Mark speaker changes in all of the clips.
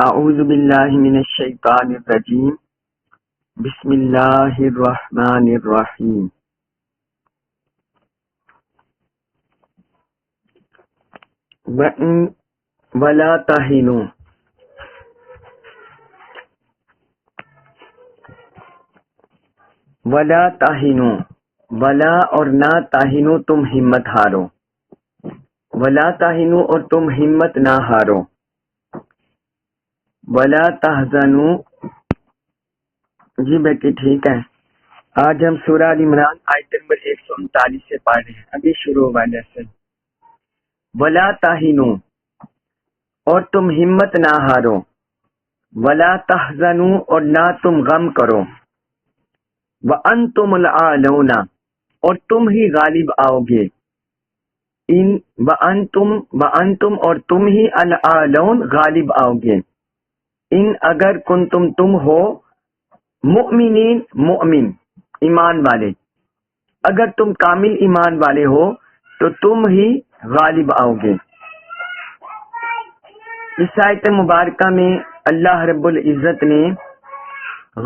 Speaker 1: اعوذ باللہ من الشیطان الرجیم بسم اللہ الرحمن الرحیم ولا تہنوا ولا تہنوا ولا اور نہ تہنوا تم ہمت ہارو، ولا تہنوا اور تم ہمت نہ ہارو، ولا تحزنوا۔ جی بیٹی ٹھیک ہے۔ آج ہم سورہ ال عمران آیت نمبر 139 سے پڑھ رہے ہیں، ابھی شروع ہوا لیسن۔ ولا تہنوا اور تم ہمت نہ ہارو، ولا تحزنوا اور نہ تم غم کرو، وانتم الاعلون اور تم ہی غالب آؤ گے، ان وانتم اور تم ہی الاعلون غالب آؤ گے، ان اگر کنتم تم ہو مؤمنین مؤمن ایمان والے، اگر تم کامل ایمان والے ہو تو تم ہی غالب آؤ گے۔ اس آیت مبارکہ میں اللہ رب العزت نے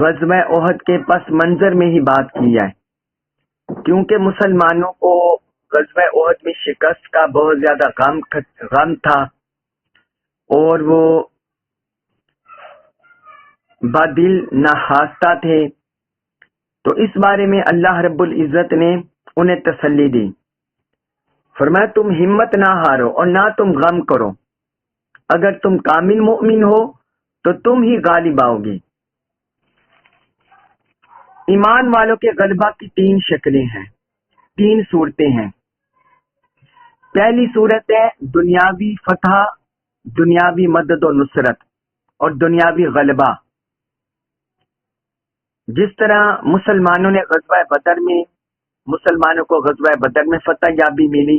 Speaker 1: غزوہ احد کے پس منظر میں ہی بات کی ہے، کیونکہ مسلمانوں کو غزوہ احد میں شکست کا بہت زیادہ غم تھا اور وہ بادل ناخواستہ تھے، تو اس بارے میں اللہ رب العزت نے انہیں تسلی دی، فرمایا تم ہمت نہ ہارو اور نہ تم غم کرو، اگر تم کامل مؤمن ہو تو تم ہی غالب آؤ گے۔ ایمان والوں کے غلبہ کی تین شکلیں ہیں، تین صورتیں ہیں۔ پہلی صورت ہے دنیاوی فتح، دنیاوی مدد و نصرت اور دنیاوی غلبہ۔ جس طرح مسلمانوں نے مسلمانوں کو غزوہ بدر میں فتح یابی ملی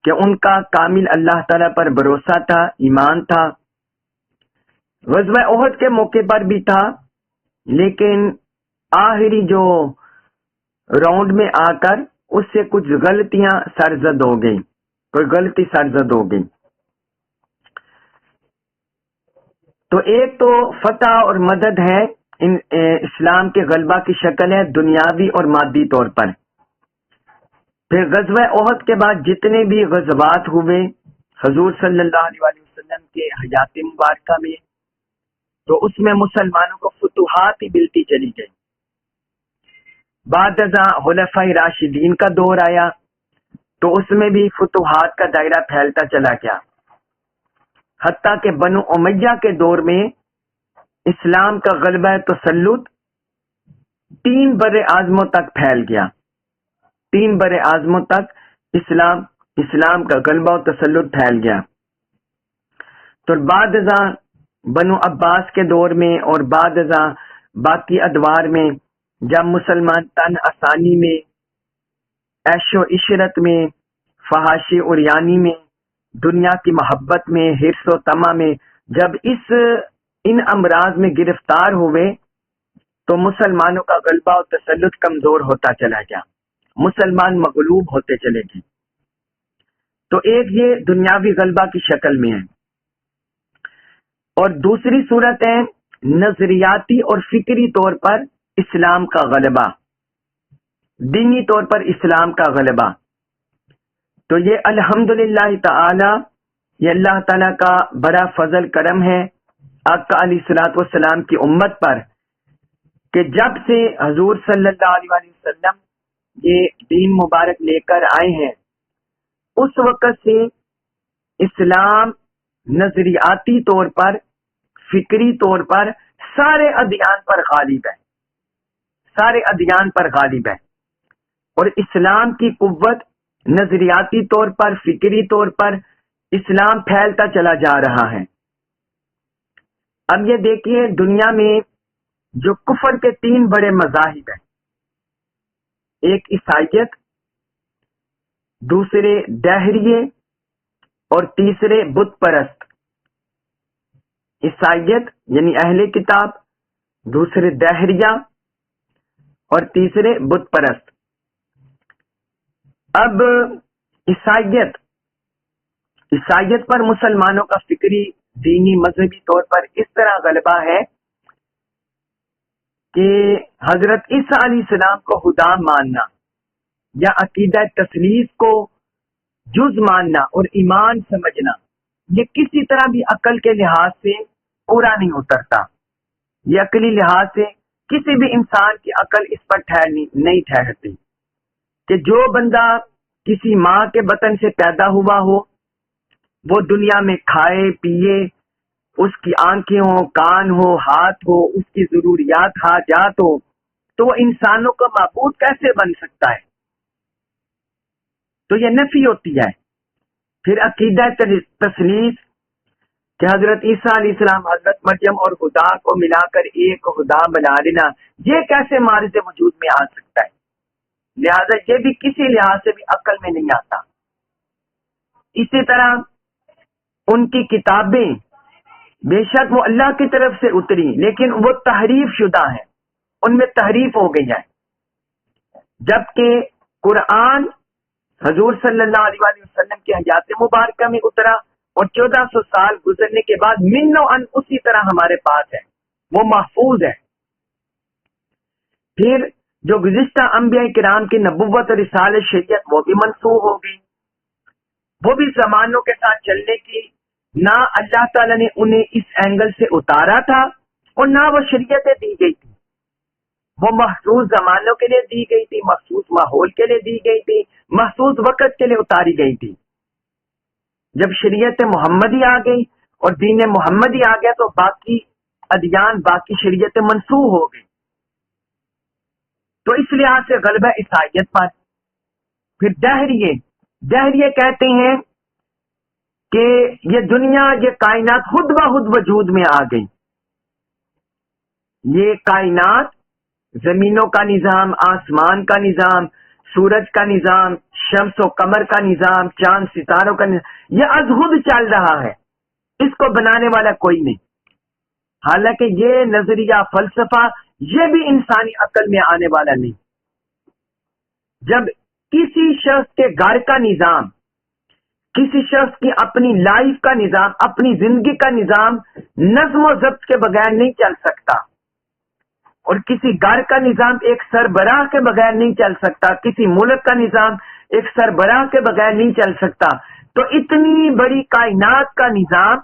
Speaker 1: کہ ان کا کامل اللہ تعالیٰ پر بھروسہ تھا، ایمان تھا۔ غزوہ احد کے موقع پر بھی تھا، لیکن آخری جو راؤنڈ میں آ کر اس سے کچھ غلطیاں سرزد ہو گئی، کوئی غلطی سرزد ہو گئی۔ تو ایک تو فتح اور مدد ہے، اسلام کے غلبہ کی شکل ہے دنیاوی اور مادی طور پر۔ پھر غزوہ احد کے بعد جتنے بھی غزوات ہوئے حضور صلی اللہ علیہ وسلم کے حیات مبارکہ میں، تو اس میں مسلمانوں کو فتوحات ہی ملتی چلی گئی۔ بعد ازاں خلفائے راشدین کا دور آیا تو اس میں بھی فتوحات کا دائرہ پھیلتا چلا گیا، حتیٰ کہ بنو امیہ کے دور میں اسلام کا غلبہ تسلط 3 بر اعظموں تک پھیل گیا، 3 بر اعظموں تک اسلام کا غلبہ و تسلط پھیل گیا۔ تو بعد ازاں بنو عباس کے دور میں اور بعد ازاں باقی ادوار میں جب مسلمان تن آسانی میں، عیش و عشرت میں، فحاشی اریانی میں، دنیا کی محبت میں، حرص و طمع میں جب ان امراض میں گرفتار ہوئے تو مسلمانوں کا غلبہ و تسلط کمزور ہوتا چلا گیا، مسلمان مغلوب ہوتے چلے گئے۔ تو ایک یہ دنیاوی غلبہ کی شکل میں ہے، اور دوسری صورت ہے نظریاتی اور فکری طور پر اسلام کا غلبہ، دینی طور پر اسلام کا غلبہ۔ تو یہ الحمدللہ تعالی، یہ اللہ تعالیٰ کا بڑا فضل کرم ہے آقا علیہ الصلوۃ والسلام کی امت پر کہ جب سے حضور صلی اللہ علیہ وسلم یہ دین مبارک لے کر آئے ہیں، اس وقت سے اسلام نظریاتی طور پر، فکری طور پر سارے ادیان پر غالب ہے، سارے ادیان پر غالب ہے، اور اسلام کی قوت نظریاتی طور پر، فکری طور پر اسلام پھیلتا چلا جا رہا ہے۔ اب یہ دیکھیے دنیا میں جو کفر کے 3 بڑے مذاہب ہیں، ایک عیسائیت، دوسرے دہریے اور تیسرے بت پرست۔ عیسائیت یعنی اہل کتاب، دوسرے دہریہ اور تیسرے بت پرست۔ اب عیسائیت پر مسلمانوں کا فکری دینی مذہبی طور پر اس طرح غلبہ ہے کہ حضرت عیسیٰ علیہ السلام کو خدا ماننا یا عقیدہ تثلیث کو جز ماننا اور ایمان سمجھنا، یہ کسی طرح بھی عقل کے لحاظ سے پورا نہیں اترتا. یہ عقلی لحاظ سے کسی بھی انسان کی عقل اس پر نہیں ٹھہرتی کہ جو بندہ کسی ماں کے بطن سے پیدا ہوا ہو، وہ دنیا میں کھائے پیے، اس کی آنکھیں ہوں، کان ہو، ہاتھ ہو، اس کی ضروریات حاجات ہو، تو وہ انسانوں کا معبود کیسے بن سکتا ہے؟ تو یہ نفی ہوتی ہے. پھر عقیدہ تثلیث کہ حضرت عیسیٰ علیہ السلام، حضرت مریم اور خدا کو ملا کر ایک خدا بنا لینا، یہ کیسے معرض وجود میں آ سکتا ہے؟ لہذا یہ بھی کسی لحاظ سے بھی عقل میں نہیں آتا. اسی طرح ان کی کتابیں بے شک وہ اللہ کی طرف سے اتری، لیکن وہ تحریف شدہ ہیں، ان میں تحریف ہو گئی ہے. جبکہ قرآن حضور صلی اللہ علیہ وآلہ وسلم کی حیات مبارکہ میں اترا اور 1400 سال گزرنے کے بعد من و ان اسی طرح ہمارے پاس ہے، وہ محفوظ ہے. پھر جو گزشتہ انبیاء کرام کی نبوت اور رسالت شریعت وہ بھی منسوخ ہو گئی، وہ بھی زمانوں کے ساتھ چلنے کی نہ اللہ تعالیٰ نے انہیں اس اینگل سے اتارا تھا اور نہ وہ شریعتیں دی گئی تھی. وہ مخصوص زمانوں کے لیے دی گئی تھی، مخصوص ماحول کے لیے دی گئی تھی، مخصوص وقت کے لیے اتاری گئی تھی. جب شریعت محمدی آ گئی اور دین محمدی آ گیا تو باقی ادیان، باقی شریعتیں منسوخ ہو گئی. تو اس لحاظ سے غلبہ عیسائیت پر. پھر دہریے کہتے ہیں کہ یہ دنیا، یہ کائنات خود بخود وجود میں آ گئی. یہ کائنات، زمینوں کا نظام، آسمان کا نظام، سورج کا نظام، شمس و قمر کا نظام، چاند ستاروں کا نظام، یہ از خود چل رہا ہے، اس کو بنانے والا کوئی نہیں. حالانکہ یہ نظریہ، فلسفہ، یہ بھی انسانی عقل میں آنے والا نہیں. جب کسی شخص کے گھر کا نظام، کسی شخص کی اپنی لائف کا نظام، اپنی زندگی کا نظام نظم و ضبط کے بغیر نہیں چل سکتا، اور کسی گھر کا نظام ایک سربراہ کے بغیر نہیں چل سکتا، کسی ملک کا نظام ایک سربراہ کے بغیر نہیں چل سکتا، تو اتنی بڑی کائنات کا نظام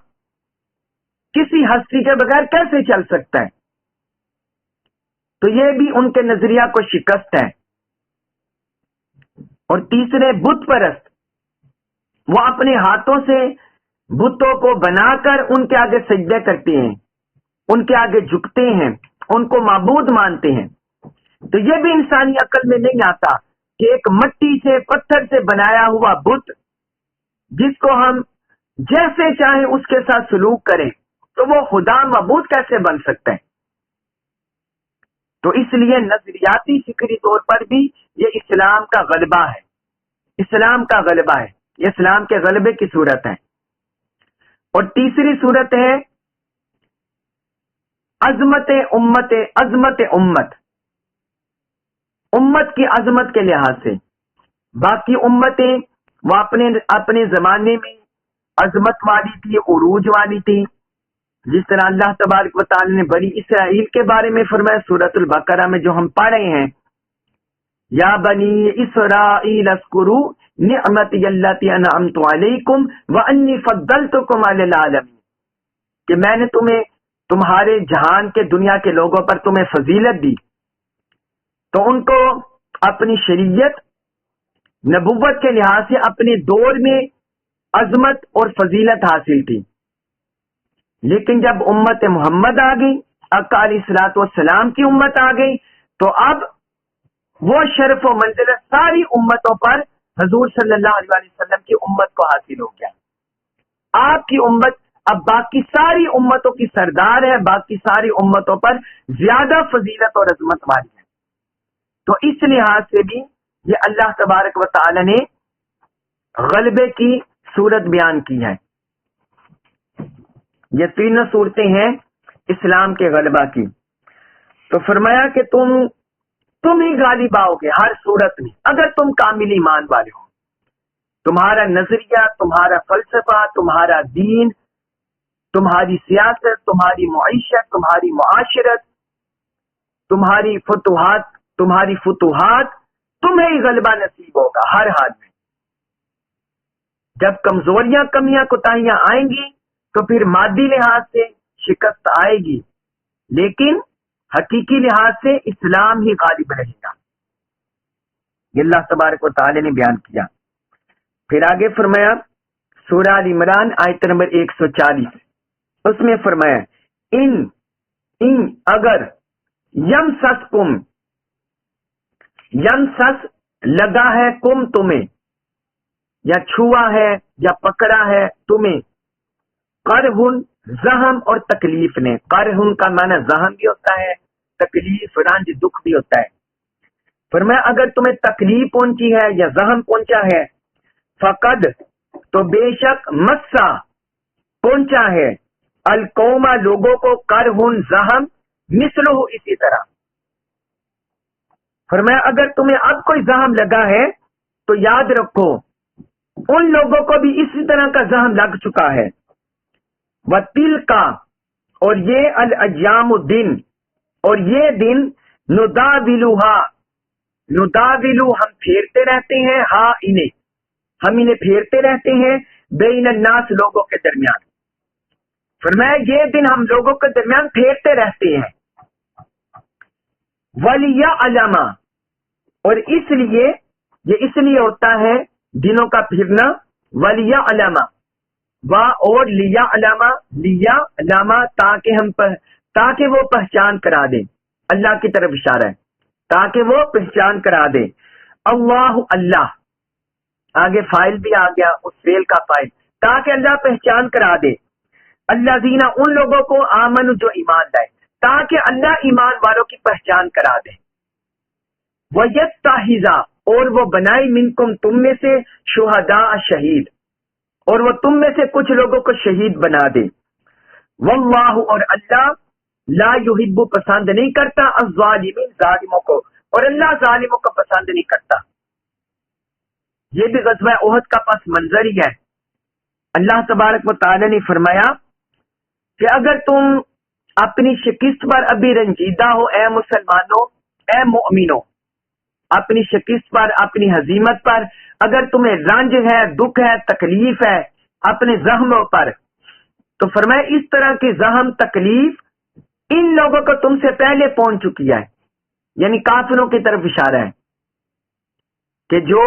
Speaker 1: کسی ہستی کے بغیر کیسے چل سکتا ہے؟ تو یہ بھی ان کے نظریہ کو شکست ہے. اور تیسرے بت پرست، وہ اپنے ہاتھوں سے بتوں کو بنا کر ان کے آگے سجدے کرتے ہیں، ان کے آگے جھکتے ہیں، ان کو معبود مانتے ہیں. تو یہ بھی انسانی عقل میں نہیں آتا کہ ایک مٹی سے، پتھر سے بنایا ہوا بت جس کو ہم جیسے چاہیں اس کے ساتھ سلوک کریں تو وہ خدا معبود کیسے بن سکتا ہے؟ تو اس لیے نظریاتی فکری طور پر بھی یہ اسلام کا غلبہ ہے، اسلام کا غلبہ ہے، یہ اسلام کے غلبے کی صورت ہے. اور تیسری صورت ہے عظمت امت کی عظمت کے لحاظ سے. باقی امتیں وہ اپنے زمانے میں عظمت والی تھی، عروج والی تھی. جس طرح اللہ تبارک و تعالی نے بنی اسرائیل کے بارے میں فرمایا سورۃ البقرہ میں جو ہم پڑھ رہے ہیں، یا بنی اسرائیل اذکروا نعمتی التی انعمت علیکم وانی فضلتکم علی العالمین، کہ میں نے تمہیں تمہارے جہان کے، دنیا کے لوگوں پر تمہیں فضیلت دی. تو ان کو اپنی شریعت، نبوت کے لحاظ سے اپنے دور میں عظمت اور فضیلت حاصل تھی. لیکن جب امت محمد آ گئی، آقا علیہ الصلوۃ والسلام کی امت آ گئی، تو اب وہ شرف و منزلت ساری امتوں پر حضور صلی اللہ علیہ وسلم کی امت کو حاصل ہو گیا. آپ کی امت اب باقی ساری امتوں کی سردار ہے، باقی ساری امتوں پر زیادہ فضیلت اور عظمت والی ہے. تو اس لحاظ سے بھی یہ اللہ تبارک و تعالی نے غلبے کی صورت بیان کی ہے. یہ تینوں صورتیں ہیں اسلام کے غلبہ کی. تو فرمایا کہ تم ہی غالب آؤ گے ہر صورت میں اگر تم کامل ایمان والے ہو. تمہارا نظریہ، تمہارا فلسفہ، تمہارا دین تمہاری سیاست، تمہاری معیشت، تمہاری معاشرت، تمہاری فتوحات تمہیں ہی غلبہ نصیب ہوگا ہر حال میں۔ جب کمزوریاں، کمیاں، کوتاہیاں آئیں گی تو پھر مادی لحاظ سے شکست آئے گی، لیکن حقیقی لحاظ سے اسلام ہی غالب رہے گا۔ یہ اللہ تبارک و تعالی نے بیان کیا۔ پھر آگے فرمایا سورہ ال عمران آیت نمبر 140، اس میں فرمایا ان اگر یمسسکم، یمسس لگا ہے کم تمہیں، یا چھوا ہے یا پکڑا ہے تمہیں، قرحن زہم اور تکلیف نے، قرحن کا معنی زہم بھی ہوتا ہے، تکلیف رنج دکھ بھی ہوتا ہے۔ فرمایا اگر تمہیں تکلیف پہنچی ہے یا زہم پہنچا ہے، فقد تو بے شک مسا پہنچا ہے، القوما لوگوں کو، قرحن زہم مثلہ اسی طرح۔ فرمایا اگر تمہیں اب کوئی زہم لگا ہے تو یاد رکھو ان لوگوں کو بھی اسی طرح کا زہم لگ چکا ہے۔ وَتِلْكَ اور یہ الایام دن، اور یہ دن نداولو ہم پھیرتے رہتے ہیں، ہم انہیں پھیرتے رہتے ہیں، بین الناس لوگوں کے درمیان۔ فرمایا یہ دن ہم لوگوں کے درمیان پھیرتے رہتے ہیں۔ وَلِيَعْلَمَ اور اس لیے، یہ اس لیے ہوتا ہے دنوں کا پھرنا، وَلِيَعْلَمَ اور لِيَعْلَمَ تاکہ وہ پہچان کرا دیں، اللہ کی طرف اشارہ ہے، تاکہ وہ پہچان کرا دیں، اللہ آگے فائل بھی آ گیا، اس فعل کا فائل، تاکہ اللہ پہچان کرا دے، الذین ان لوگوں کو، آمن جو ایمان لائے، تاکہ اللہ ایمان والوں کی پہچان کرا دے، وَيَتَّخِذَ اور وہ بنائے منکم تم میں سے، شہداء شہید، اور وہ تم میں سے کچھ لوگوں کو شہید بنا دے، واللہ اور اللہ لا یحب پسند نہیں کرتا، الظالمین ظالموں کو، اور اللہ ظالموں کو پسند نہیں کرتا۔ یہ بھی غزوہ احد کا پس منظر ہی ہے۔ اللہ تبارک و تعالی نے فرمایا کہ اگر تم اپنی شکست پر ابھی رنجیدہ ہو، اے مسلمانوں، اے مومنوں، اپنی شکست پر، اپنی ہزیمت پر اگر تمہیں رنج ہے، دکھ ہے، تکلیف ہے اپنے زخموں پر، تو فرمایا اس طرح کی زخم تکلیف ان لوگوں کو تم سے پہلے پہنچ چکی ہے، یعنی کافروں کی طرف اشارہ ہے کہ جو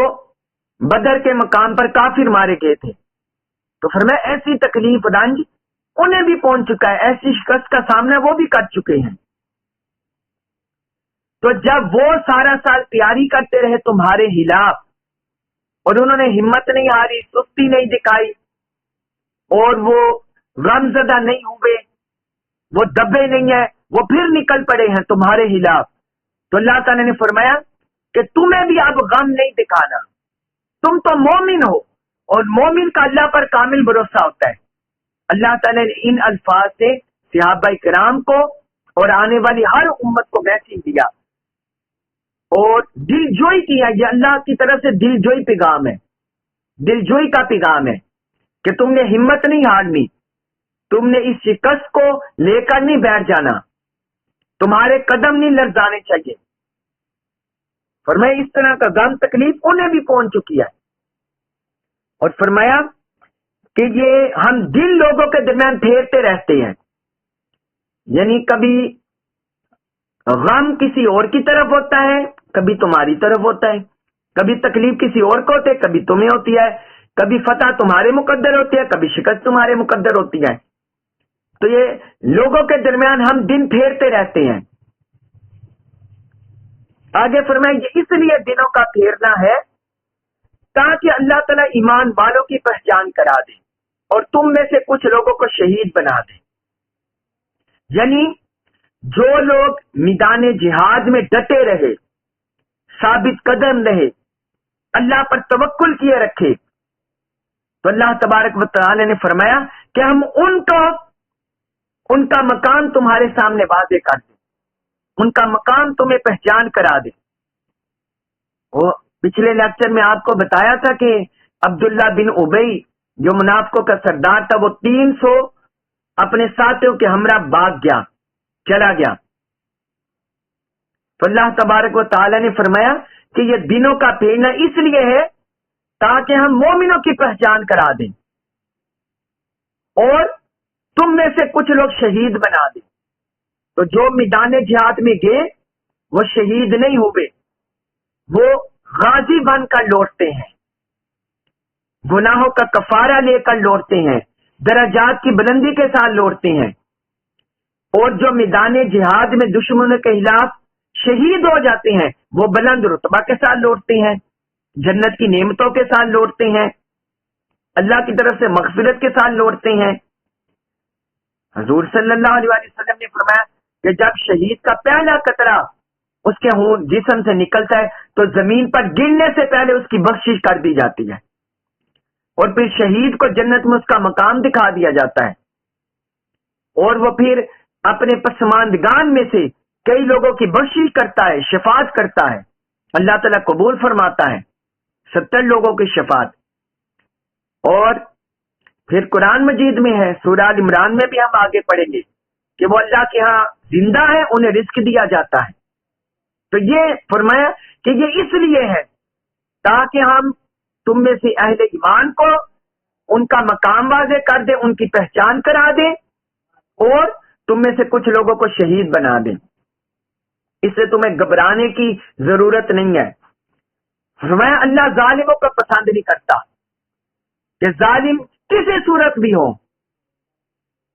Speaker 1: بدر کے مقام پر کافر مارے گئے تھے، تو فرمایا ایسی تکلیف رنج انہیں بھی پہنچ چکا ہے، ایسی شکست کا سامنا وہ بھی کر چکے ہیں۔ تو جب وہ سارا سال تیاری کرتے رہے تمہارے خلاف اور انہوں نے ہمت نہیں ہاری، سستی نہیں دکھائی، اور وہ غم زدہ نہیں ہوئے، وہ دبے نہیں ہیں، وہ پھر نکل پڑے ہیں تمہارے خلاف، تو اللہ تعالیٰ نے فرمایا کہ تمہیں بھی اب غم نہیں دکھانا، تم تو مومن ہو، اور مومن کا اللہ پر کامل بھروسہ ہوتا ہے۔ اللہ تعالیٰ نے ان الفاظ سے صحابہ کرام کو اور آنے والی ہر امت کو میسج دیا اور دل جوئی کیا، یہ اللہ کی طرف سے دل جوئی پیغام ہے، دل جوئی کا پیغام ہے کہ تم نے ہمت نہیں ہارنی، تم نے اس شکست کو لے کر نہیں بیٹھ جانا، تمہارے قدم نہیں لرزانے چاہیے۔ فرمایا اس طرح کا غم تکلیف انہیں بھی پہنچ چکی ہے، اور فرمایا کہ یہ ہم دل لوگوں کے درمیان پھیرتے رہتے ہیں، یعنی کبھی غم کسی اور کی طرف ہوتا ہے، کبھی تمہاری طرف ہوتا ہے، کبھی تکلیف کسی اور کو ہوتی ہے، کبھی تمہیں ہوتی ہے، کبھی فتح تمہارے مقدر ہوتی ہے، کبھی شکست تمہارے مقدر ہوتی ہے۔ تو یہ لوگوں کے درمیان ہم دن پھیرتے رہتے ہیں۔ آگے فرمائیں یہ اس لیے دنوں کا پھیرنا ہے تاکہ اللہ تعالیٰ ایمان والوں کی پہچان کرا دے اور تم میں سے کچھ لوگوں کو شہید بنا دے، یعنی جو لوگ میدان جہاد میں ڈٹے رہے، ثابت قدم رہے، اللہ پر توکل کیے رکھے، تو اللہ تبارک و تعالی نے فرمایا کہ ہم ان کا مقام تمہارے سامنے واضح کر دیں، ان کا مقام تمہیں پہچان کرا دے۔ وہ پچھلے لیکچر میں آپ کو بتایا تھا کہ عبداللہ بن ابی جو منافقوں کا سردار تھا، وہ 300 اپنے ساتھیوں کے ہمراہ بھاگ گیا، چلا گیا۔ تو اللہ تبارک و تعالی نے فرمایا کہ یہ دنوں کا پھیرنا اس لیے ہے تاکہ ہم مومنوں کی پہچان کرا دیں اور تم میں سے کچھ لوگ شہید بنا دیں۔ تو جو میدان جہاد میں گئے وہ شہید نہیں ہوئے، وہ غازی بن کر لوٹتے ہیں، گناہوں کا کفارہ لے کر لوٹتے ہیں، درجات کی بلندی کے ساتھ لوٹتے ہیں۔ اور جو میدان جہاد میں دشمنوں کے خلاف شہید ہو جاتے ہیں وہ بلند رتبہ کے ساتھ لوٹتے ہیں، جنت کی نعمتوں کے ساتھ لوٹتے ہیں، اللہ کی طرف سے مغفرت کے ساتھ لوٹتے ہیں۔ حضور صلی اللہ علیہ وسلم نے فرمایا کہ جب شہید کا پہلا قطرہ اس کے جسم سے نکلتا ہے تو زمین پر گرنے سے پہلے اس کی بخشش کر دی جاتی ہے، اور پھر شہید کو جنت میں اس کا مقام دکھا دیا جاتا ہے، اور وہ پھر اپنے پسماندگان میں سے کئی لوگوں کی بخشش کرتا ہے، شفاعت کرتا ہے، اللہ تعالیٰ قبول فرماتا ہے 70 لوگوں کی شفاعت۔ اور پھر قرآن مجید میں ہے، سورہ ال عمران میں بھی ہم آگے پڑھیں گے کہ وہ اللہ کے ہاں زندہ ہے، انہیں رزق دیا جاتا ہے۔ تو یہ فرمایا کہ یہ اس لیے ہے تاکہ ہم تم میں سے اہل ایمان کو ان کا مقام واضح کر دیں، ان کی پہچان کرا دیں، اور تم میں سے کچھ لوگوں کو شہید بنا دیں۔ اس سے تمہیں گھبرانے کی ضرورت نہیں ہے۔ فرمایا اللہ ظالموں کو پسند نہیں کرتا، کہ ظالم کسی صورت بھی ہو،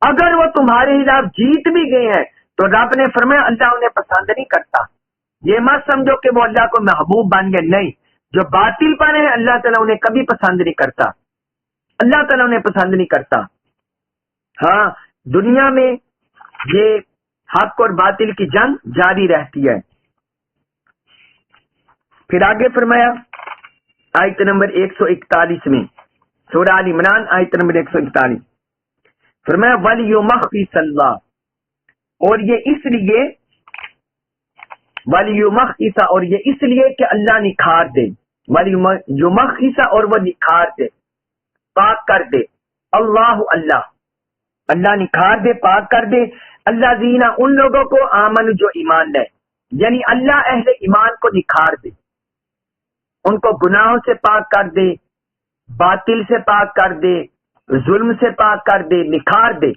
Speaker 1: اگر وہ تمہارے خلاف جیت بھی گئے ہیں تو رب نے فرمایا اللہ انہیں پسند نہیں کرتا۔ یہ مت سمجھو کہ وہ اللہ کو محبوب بن گئے، نہیں، جو باطل پر ہیں اللہ تعالیٰ انہیں کبھی پسند نہیں کرتا، اللہ تعالیٰ انہیں پسند نہیں کرتا۔ ہاں دنیا میں یہ حق اور باطل کی جنگ جاری رہتی ہے۔ پھر آگے فرمایا آیت نمبر 141 میں، سورہ ال عمران آیت نمبر 141، فرمایا وَلْيُمَخِّصَ اللَّهُ، اور یہ اس لیے وَلْيُمَخِّصَ، اور یہ اس لیے کہ اللہ نکھار دے، وَلْيُمَخِّصَ، اور وہ نکھار دے، پاک کر دے، اللہ اللہ نکھار دے، پاک کر دے، اللہ زینہ ان لوگوں کو آمن جو ایمان لائے، یعنی اللہ اہل ایمان کو نکھار دے، ان کو گناہوں سے پاک کر دے، باطل سے پاک کر دے، ظلم سے پاک کر دے، نکھار دے،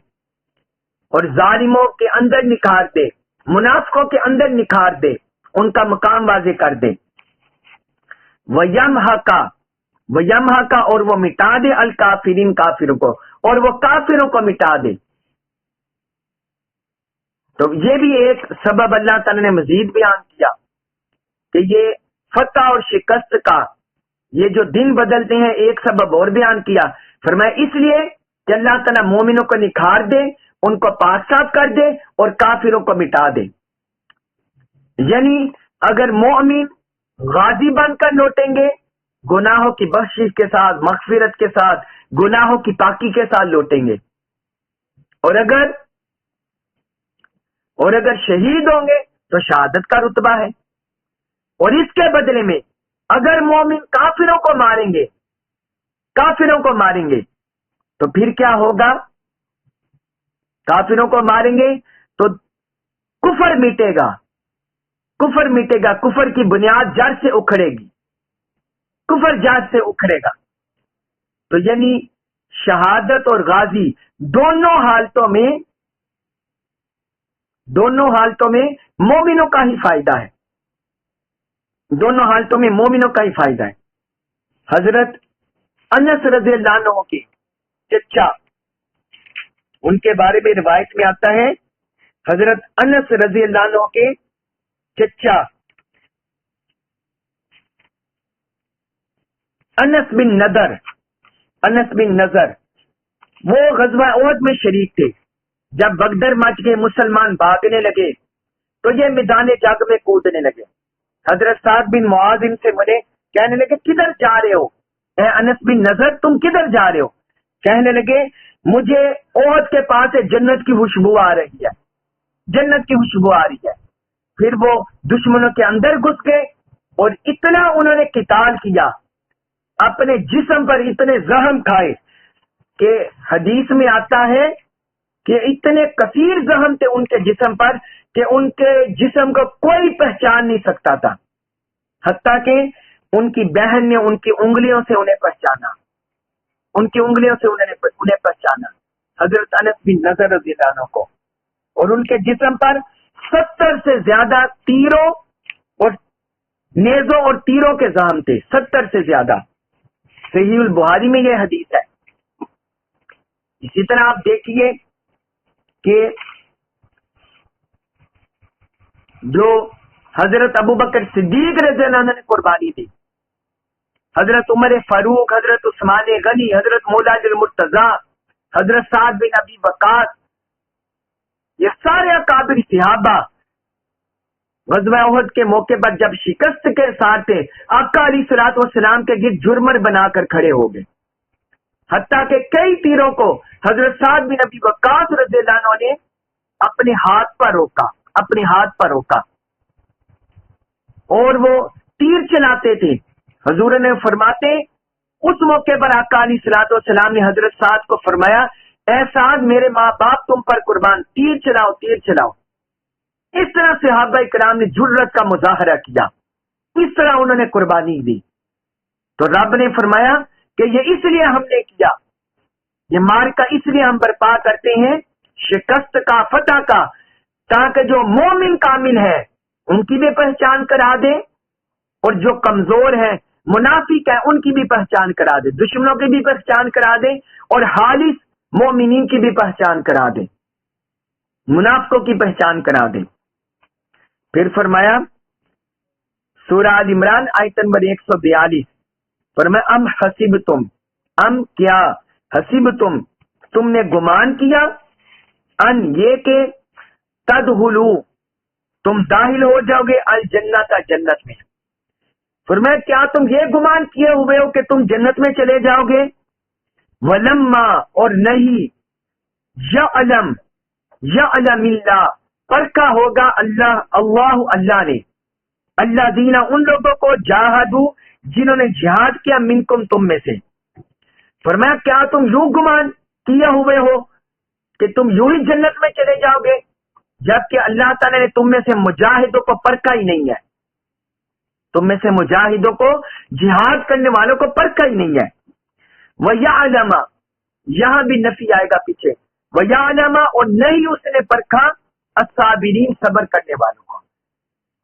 Speaker 1: اور ظالموں کے اندر نکھار دے، منافقوں کے اندر نکھار دے، ان کا مقام واضح کر دے۔ وَيَمْحَقَ، اور وہ مٹا دے الکافرین، کافروں کو، اور وہ کافروں کو مٹا دے۔ تو یہ بھی ایک سبب اللہ تعالی نے مزید بیان کیا کہ یہ فتح اور شکست کا یہ جو دن بدلتے ہیں، ایک سبب اور بیان کیا، فرمایا اس لیے کہ اللہ تعالیٰ مومنوں کو نکھار دے، ان کو پاک صاف کر دے اور کافروں کو مٹا دے۔ یعنی اگر مومن غازی بن کر لوٹیں گے گناہوں کی بخشش کے ساتھ، مغفرت کے ساتھ، گناہوں کی پاکی کے ساتھ لوٹیں گے، اور اگر شہید ہوں گے تو شہادت کا رتبہ ہے۔ اور اس کے بدلے میں اگر مومن کافروں کو ماریں گے تو پھر کیا ہوگا؟ کافروں کو ماریں گے تو کفر مٹے گا، کفر کی بنیاد جڑ سے اکھڑے گی، کفر جڑ سے اکھڑے گا۔ تو یعنی شہادت اور غازی دونوں حالتوں میں مومنوں کا ہی فائدہ ہے، دونوں حالتوں میں مومنوں کا ہی فائدہ ہے۔ حضرت انس رضی اللہ عنہ کے چچا، ان کے بارے میں روایت میں آتا ہے، حضرت انس رضی اللہ عنہ کے چچا انس بن نضر وہ غزوہ احد میں شریک تھے۔ جب بگدر مچ گئے، مسلمان بھاگنے لگے تو یہ میدان جنگ میں کودنے لگے۔ حضرت سعد بن معاذ ان سے ملے، کہنے لگے کدھر جا رہے ہو اے انس بن نضر، تم کدھر جا رہے ہو؟ کہنے لگے مجھے احد کے پاس سے جنت کی خوشبو آ رہی ہے، جنت کی خوشبو آ رہی ہے۔ پھر وہ دشمنوں کے اندر گھس گئے اور اتنا انہوں نے قتال کیا، اپنے جسم پر اتنے زخم کھائے کہ حدیث میں آتا ہے کہ اتنے کثیر زخم تھے ان کے جسم پر کہ ان کے جسم کو کوئی پہچان نہیں سکتا تھا، حتیٰ کہ ان کی بہن نے ان کی انگلیوں سے انہیں پہچانا، ان کی انگلیوں سے انہیں پہچانا، حضرت انس بن نضر رضی اللہ عنہ کو. اور ان کے جسم پر 70 سے زیادہ تیروں اور نیزوں اور تیروں کے زخم تھے، 70 سے زیادہ. صحیح البخاری میں یہ حدیث ہے. اسی طرح آپ دیکھیے کہ جو حضرت ابوبکر صدیق رضی اللہ عنہ نے قربانی دی، حضرت عمر فاروق، حضرت عثمان غنی، حضرت مولانا المرتضی، حضرت سعد بن ابی وقاص، یہ سارے اکابر صحابہ غزوہ احد کے موقع پر جب شکست کے ساتھ تھے، آقا علیہ الصلوۃ والسلام کے گرد جرمر بنا کر کھڑے ہو گئے، حتیٰ کہ کئی تیروں کو حضرت سعد بن ابی وقاص رضی اللہ عنہ نے اپنے ہاتھ پر روکا اور وہ تیر چلاتے تھے. حضور نے فرماتے اس موقع پر آقا علیہ الصلوۃ والسلام نے حضرت سعد کو فرمایا، اے سعد میرے ماں باپ تم پر قربان، تیر چلاؤ. اس طرح صحابہ کرام نے جرأت کا مظاہرہ کیا، اس طرح انہوں نے قربانی دی. تو رب نے فرمایا کہ یہ اس لیے ہم نے کیا، یہ مارکا اس لیے ہم برپا کرتے ہیں، شکست کا، فتح کا، تاکہ جو مومن کامل ہے ان کی بھی پہچان کرا دے، اور جو کمزور ہے منافق ہے ان کی بھی پہچان کرا دے، دشمنوں کی بھی پہچان کرا دے، اور خالص مومنین کی بھی پہچان کرا دے، منافقوں کی پہچان کرا دے. پھر فرمایا سورہ آل عمران آیت نمبر 142، فرمایا ام کیا حسبتم تم نے گمان کیا، ان یہ کہ تدخلو تم داخل ہو جاؤ گے الجنت جنت میں. فرمایا کیا تم یہ گمان کیے ہوئے ہو کہ تم جنت میں چلے جاؤ گے، ولما اور نہیں، یعلم اللہ پرکھا ہوگا اللہ نے، اللہ دینا ان لوگوں کو جاہدو جنہوں نے جہاد کیا، منکم تم میں سے. فرمایا کیا تم یوں گمان کیے ہوئے ہو کہ تم یوں ہی جنت میں چلے جاؤ گے، جبکہ اللہ تعالیٰ نے تم میں سے مجاہدوں کو پرکھا ہی نہیں ہے، تم میں سے مجاہدوں کو، جہاد کرنے والوں کو پرکھا ہی نہیں ہے. وَيَعْلَمَ یہاں بھی نفی آئے گا پیچھے، وَيَعْلَمَ اور نہیں اس نے پرکھا الصابرین صبر کرنے والوں کو،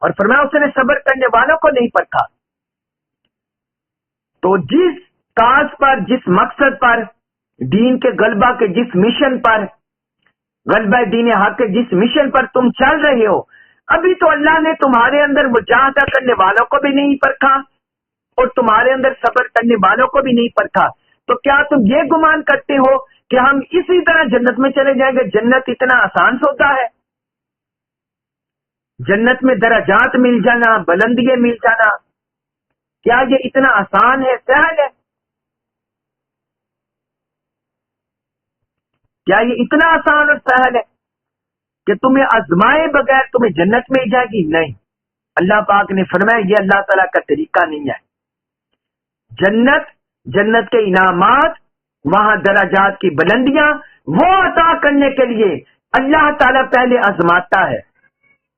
Speaker 1: اور فرمایا اس نے صبر کرنے والوں کو نہیں پرکھا. تو جس کاز پر، جس مقصد پر، دین کے غلبہ کے جس مشن پر، غلبہ دین حق کے جس مشن پر تم چل رہے ہو، ابھی تو اللہ نے تمہارے اندر مجاہدہ کرنے والوں کو بھی نہیں پرکھا اور تمہارے اندر صبر کرنے والوں کو بھی نہیں پرکھا. تو کیا تم یہ گمان کرتے ہو کہ ہم اسی طرح جنت میں چلے جائیں گے؟ جنت اتنا آسان سودا ہے؟ جنت میں درجات مل جانا، بلندیاں مل جانا، کیا یہ اتنا آسان ہے، سہل ہے؟ کیا یہ اتنا آسان اور سہل ہے کہ تمہیں آزمائے بغیر تمہیں جنت مل جائے گی؟ نہیں. اللہ پاک نے فرمایا یہ اللہ تعالیٰ کا طریقہ نہیں ہے. جنت کے انعامات، وہاں درجات کی بلندیاں، وہ عطا کرنے کے لیے اللہ تعالیٰ پہلے آزماتا ہے،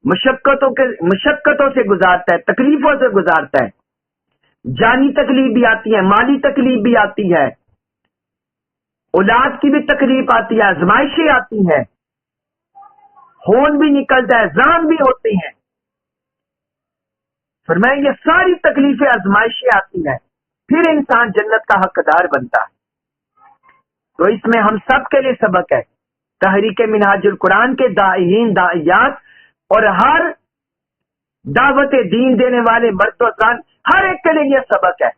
Speaker 1: مشقتوں سے گزارتا ہے، تکلیفوں سے گزارتا ہے. جانی تکلیف بھی آتی ہے، مالی تکلیف بھی آتی ہے، اولاد کی بھی تکلیف آتی ہے، آزمائشیں آتی ہیں، خون بھی نکلتا ہے، زخم بھی ہوتے ہیں. فرمایا یہ ساری تکلیفیں، آزمائشیں آتی ہیں، پھر انسان جنت کا حقدار بنتا ہے. تو اس میں ہم سب کے لیے سبق ہے، تحریک منہاج القرآن کے داعین، داعیات اور ہر دعوت دین دینے والے مرد و زن، ہر ایک کے لیے یہ سبق ہے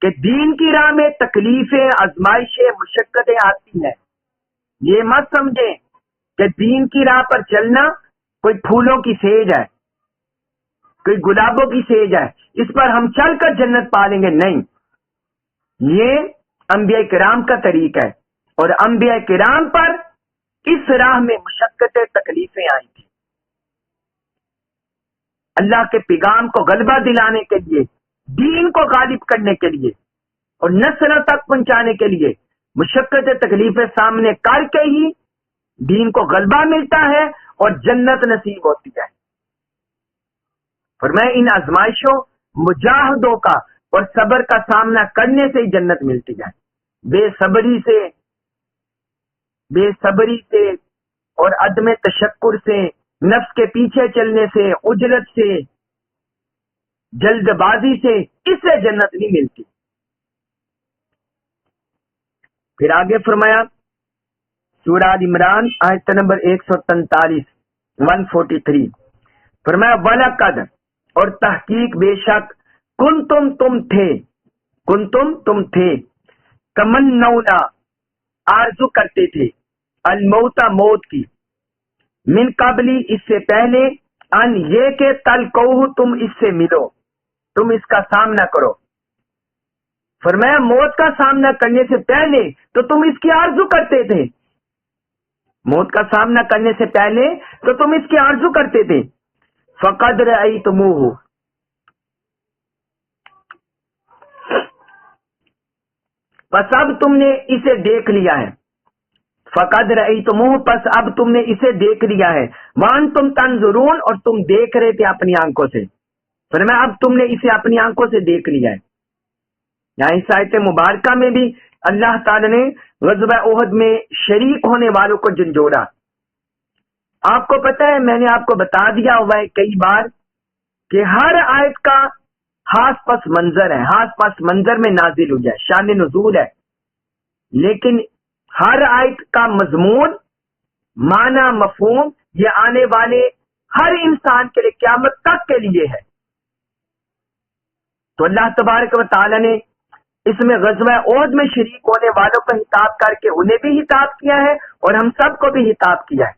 Speaker 1: کہ دین کی راہ میں تکلیفیں، آزمائشیں، مشقتیں آتی ہیں. یہ مت سمجھیں کہ دین کی راہ پر چلنا کوئی پھولوں کی سیج ہے، کوئی گلابوں کی سیج ہے، اس پر ہم چل کر جنت پا لیں گے. نہیں، یہ انبیاء کرام کا طریقہ ہے، اور انبیاء کرام پر اس راہ میں مشقتیں، تکلیفیں آئی تھی. اللہ کے پیغام کو غلبہ دلانے کے لیے، دین کو غالب کرنے کے لیے اور نسلوں تک پہنچانے کے لیے مشقت تکلیفیں سامنے کر کے ہی دین کو غلبہ ملتا ہے اور جنت نصیب ہوتی ہے۔ فرمایا ان آزمائشوں، مجاہدوں کا اور صبر کا سامنا کرنے سے ہی جنت ملتی ہے۔ بے صبری سے اور عدم تشکر سے، نفس کے پیچھے چلنے سے، عجلت سے، جلد بازی سے، اس سے جنت نہیں ملتی۔ پھر آگے فرمایا سورہ آل عمران آیت نمبر 143 143 فرمایا وَلَقَدْ اور تحقیق بے شک کنتم تم تھے تمنونا آرزو کرتے تھے الموت موت کی من قبلی اس سے پہلے ان یہ کہ تلقوہ تم اس سے ملو، تم اس کا سامنا کرو۔ فرمایا موت کا سامنا کرنے سے پہلے تو تم اس کی آرزو کرتے تھے، موت کا سامنا کرنے سے پہلے تو تم اس کی آرزو کرتے تھے۔ فقد رأیتموہ پس اب تم نے اسے دیکھ لیا ہے، فقد رأیتموہ پس اب تم نے اسے دیکھ لیا ہے، وانتم تنظرون اور تم دیکھ رہے تھے اپنی آنکھوں سے۔ فرمایا اب تم نے اسے اپنی آنکھوں سے دیکھ لیا ہے۔ یہاں اس آیت مبارکہ میں بھی اللہ تعالی نے غزوہ احد میں شریک ہونے والوں کو جھنجھوڑا۔ آپ کو پتہ ہے، میں نے آپ کو بتا دیا ہوا ہے کئی بار کہ ہر آیت کا خاص پس منظر ہے، خاص پس منظر میں نازل ہوئی ہے، شان نزول ہے، لیکن ہر آیت کا مضمون، معنی، مفہوم یہ آنے والے ہر انسان کے لیے قیامت تک کے لیے ہے۔ تو اللہ تبارک و تعالی نے اس میں غزوہ احد میں شریک ہونے والوں کا خطاب کر کے انہیں بھی خطاب کیا ہے اور ہم سب کو بھی خطاب کیا ہے۔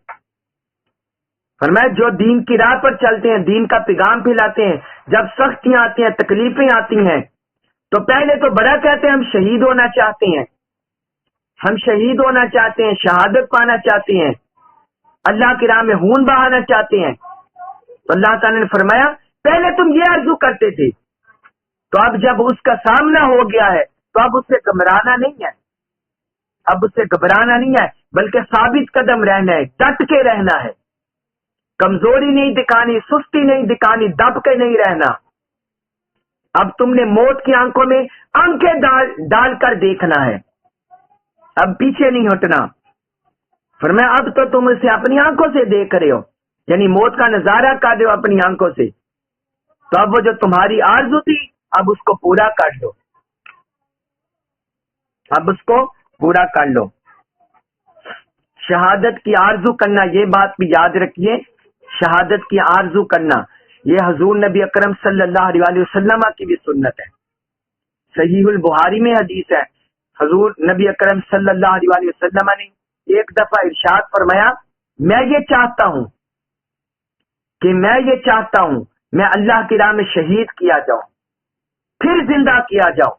Speaker 1: فرمایا جو دین کی راہ پر چلتے ہیں، دین کا پیغام پھیلاتے ہیں، جب سختیاں آتی ہیں، تکلیفیں آتی ہیں، تو پہلے تو بڑا کہتے ہیں ہم شہید ہونا چاہتے ہیں، ہم شہید ہونا چاہتے ہیں، شہادت پانا چاہتے ہیں، اللہ کی راہ میں خون بہانا چاہتے ہیں۔ تو اللہ تعالی نے فرمایا پہلے تم یہ آرزو کرتے تھے، تو اب جب اس کا سامنا ہو گیا ہے تو اب اس سے گھبرانا نہیں ہے، اب اس سے گھبرانا نہیں ہے، بلکہ ثابت قدم رہنا ہے، ڈٹ کے رہنا ہے، کمزوری نہیں دکھانی، سستی نہیں دکھانی، دب کے نہیں رہنا۔ اب تم نے موت کی آنکھوں میں آنکھیں ڈال کر دیکھنا ہے، اب پیچھے نہیں ہٹنا۔ فرمایا اب تو تم اسے اپنی آنکھوں سے دیکھ رہے ہو، یعنی موت کا نظارہ کر رہے ہو اپنی آنکھوں سے، تو اب وہ جو تمہاری آرزو تھی اب اس کو پورا کر لو، اب اس کو پورا کر لو۔ شہادت کی آرزو کرنا، یہ بات بھی یاد رکھیے، شہادت کی آرزو کرنا یہ حضور نبی اکرم صلی اللہ علیہ وسلم کی بھی سنت ہے۔ صحیح البخاری میں حدیث ہے، حضور نبی اکرم صلی اللہ علیہ وسلم نے ایک دفعہ ارشاد فرمایا میں یہ چاہتا ہوں میں اللہ کی راہ میں شہید کیا جاؤں، پھر زندہ کیا جاؤں،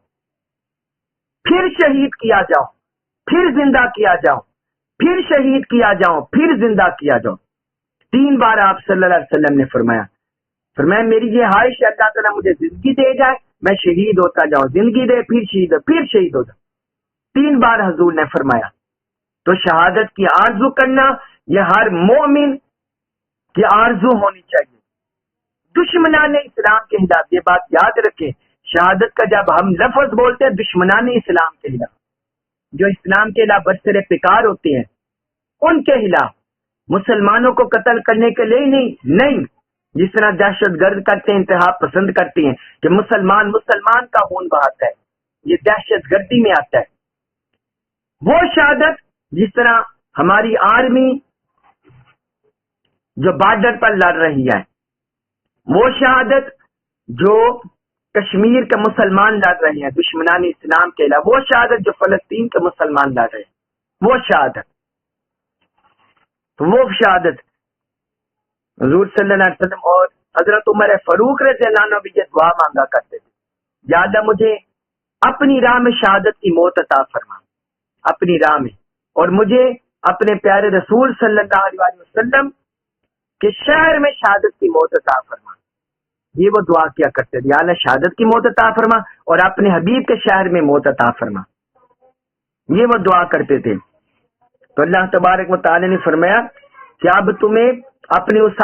Speaker 1: پھر شہید کیا جاؤں، پھر زندہ کیا جاؤں، پھر شہید کیا جاؤں، پھر زندہ کیا جاؤں۔ 3 بار آپ صلی اللہ علیہ وسلم نے فرمایا میری یہ خواہش ہے اللہ تعالیٰ مجھے زندگی دے جائے، میں شہید ہوتا جاؤں، زندگی دے، پھر شہید ہو، پھر شہید ہو جاؤں۔ 3 بار حضور نے فرمایا۔ تو شہادت کی آرزو کرنا یہ ہر مومن کی آرزو ہونی چاہیے۔ دشمنان اسلام کے خلاف، یہ بات یاد رکھیں، شہادت کا جب ہم لفظ بولتے ہیں دشمنان اسلام کے خلاف، جو اسلام کے خلاف برسر پیکار ہوتے ہیں ان کے خلاف، مسلمانوں کو قتل کرنے کے لیے نہیں، جس طرح دہشت گرد کرتے ہیں، انتہا پسند کرتے ہیں کہ مسلمان کا خون بہاتا ہے، یہ دہشت گردی میں آتا ہے۔ وہ شہادت جس طرح ہماری آرمی جو بارڈر پر لڑ رہی ہے، وہ شہادت جو کشمیر کے مسلمان لڑ رہے ہیں دشمنان اسلام کے علاوہ، وہ شہادت جو فلسطین کے مسلمان لڑ رہے ہیں، وہ شہادت حضور صلی اللہ علیہ وسلم اور حضرت عمر فاروق رضی اللہ عنہ بھی یہ دعا مانگا کرتے تھے، یا اللہ مجھے اپنی راہ میں شہادت کی موت عطا فرما، اپنی راہ میں، اور مجھے اپنے پیارے رسول صلی اللہ علیہ وسلم کے شہر میں شہادت کی موت عطا فرما۔ یہ وہ دعا کیا کرتے تھے، یا اللہ شہادت کی موت عطا فرما اور اپنے حبیب کے شہر میں موت عطا فرما۔ یہ وہ دعا کرتے تھے. تو اللہ تبارک و تعالی نے فرمایا کہ اب تمہیں اپنی اس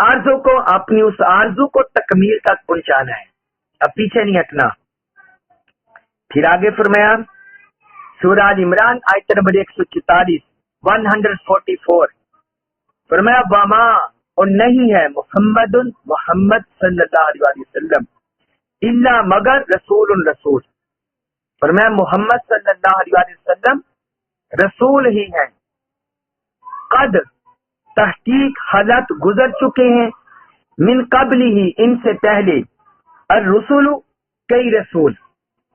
Speaker 1: آرزو کو تکمیل تک پہنچانا ہے، اب پیچھے نہیں ہٹنا. پھر آگے فرمایا سورہ ال عمران آیت نمبر 144 144 فرمایا وما، اور نہیں ہے محمد صلی اللہ علیہ وسلم الا مگر رسول. فرمایا محمد صلی اللہ علیہ وسلم رسول ہی ہیں، قد تحقیق حالت گزر چکے ہیں، من قبل ہی ان سے پہلے، الرسول کئی رسول،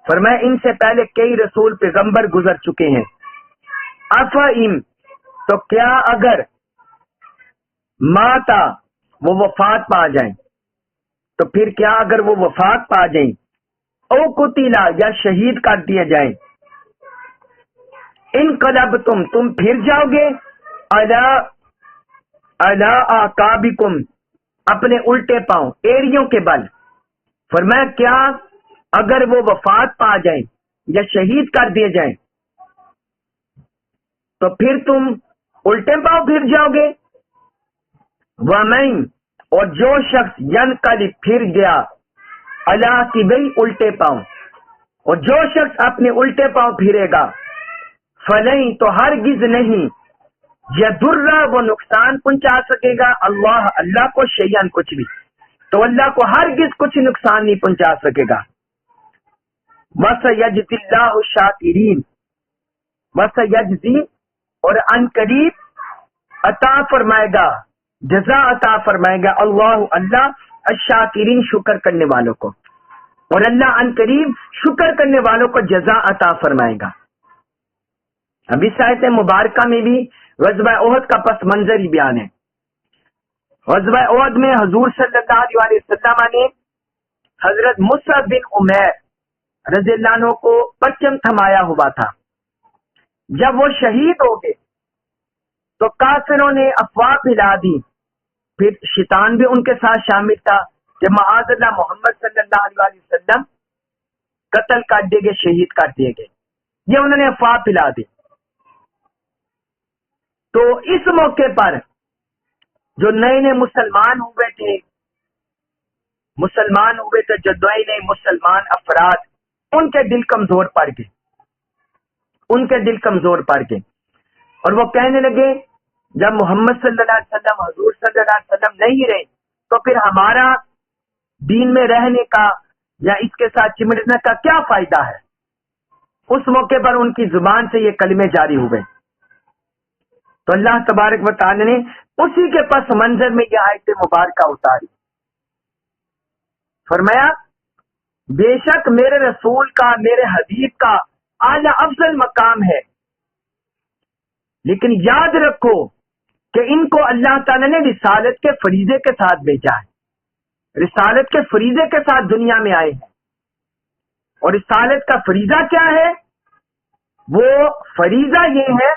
Speaker 1: فرمایا ان سے پہلے کئی رسول پیغمبر گزر چکے ہیں. افہم، تو کیا اگر ماتا وہ وفات پا جائیں، تو پھر کیا اگر وہ وفات پا جائیں، او قتلا یا شہید کر دیے جائیں، انقلبتم تم پھر جاؤ گے، الی اعقابکم اپنے الٹے پاؤں، ایڑیوں کے بل. فرمایا کیا اگر وہ وفات پا جائیں یا شہید کر دیے جائیں تو پھر تم الٹے پاؤں پھر جاؤ گے. وَمَن، اور جو شخص ینقلب پھر گیا، علی عقبیہ الٹے پاؤں، اور جو شخص اپنے الٹے پاؤں پھرے گا، فلن تو ہرگز نہیں، یضر وہ نقصان پہنچا سکے گا، اللہ کو شیئن کچھ بھی، تو اللہ کو ہرگز کچھ نقصان نہیں پہنچا سکے گا. وَسَيَجْزِي اللَّهُ الشَّاكِرِينَ، وَسَيَجْزِي اور ان قریب عطا فرمائے گا، جزا عطا فرمائے گا اللہ الشاکرین شکر کرنے والوں کو، اور اللہ ان قریب شکر کرنے والوں کو جزا عطا فرمائے گا. اب اس آیت مبارکہ میں بھی غزوہ احد کا پس منظر ہی بیان ہے. غزوہ احد میں حضور صلی اللہ علیہ وسلم نے حضرت مصعب بن عمیر رضی اللہ عنہ کو پرچم تھمایا ہوا تھا. جب وہ شہید ہو گئے تو کافروں نے افواہ پھیلا دی، پھر شیطان بھی ان کے ساتھ شامل تھا کہ معاذ اللہ محمد صلی اللہ علیہ وسلم قتل کر دیے گئے، شہید کر دیے گئے، یہ انہوں نے افواہ پھیلا دی. تو اس موقع پر جو نئے نئے مسلمان ہوئے تھے جو نئے مسلمان افراد، ان کے دل کمزور پڑ گئے، اور وہ کہنے لگے جب محمد صلی اللہ علیہ وسلم، حضور صلی اللہ علیہ وسلم نہیں رہے تو پھر ہمارا دین میں رہنے کا یا اس کے ساتھ چمٹنے کا کیا فائدہ ہے. اس موقع پر ان کی زبان سے یہ کلمے جاری ہوئے. تو اللہ تبارک و تعالی نے اسی کے پس منظر میں یہ آیت مبارکہ اتاری. فرمایا بے شک میرے رسول کا، میرے حبیب کا اعلی افضل مقام ہے، لیکن یاد رکھو کہ ان کو اللہ تعالیٰ نے رسالت کے فریضے کے ساتھ بھیجا ہے، رسالت کے فریضے کے ساتھ دنیا میں آئے ہیں. اور رسالت کا فریضہ کیا ہے؟ وہ فریضہ یہ ہے